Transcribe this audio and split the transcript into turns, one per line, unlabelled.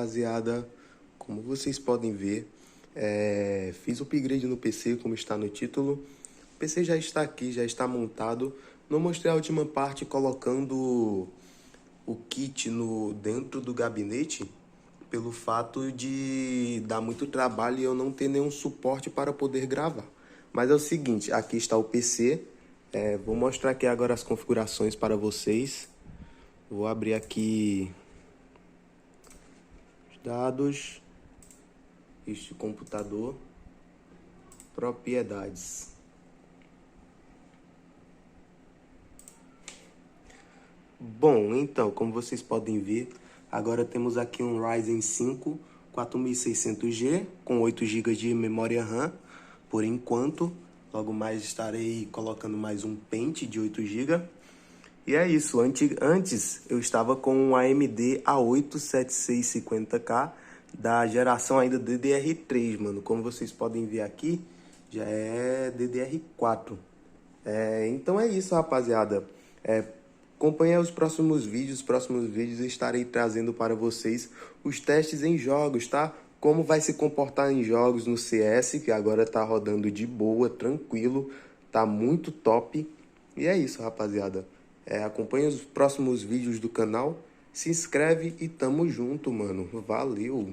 rapaziada, como vocês podem ver, fiz o upgrade no PC, como está no título. O PC já está aqui, já está montado. Não mostrei a última parte colocando o kit dentro do gabinete, pelo fato de dar muito trabalho e eu não ter nenhum suporte para poder gravar. Mas é o seguinte, aqui está o PC. Vou mostrar aqui agora as configurações para vocês. Vou abrir aqui os dados, este computador, propriedades. Bom, então, como vocês podem ver, agora temos aqui um Ryzen 5 4600G com 8 GB de memória RAM, por enquanto. Logo mais estarei colocando mais um pente de 8 GB. E é isso, antes eu estava com um AMD A8 7650K da geração ainda DDR3, mano. Como vocês podem ver aqui, já é DDR4. Então é isso, rapaziada. Acompanhe os próximos vídeos estarei trazendo para vocês os testes em jogos, tá? Como vai se comportar em jogos no CS, que agora tá rodando de boa, tranquilo, tá muito top. E é isso, rapaziada. Acompanhe os próximos vídeos do canal, se inscreve e tamo junto, mano. Valeu!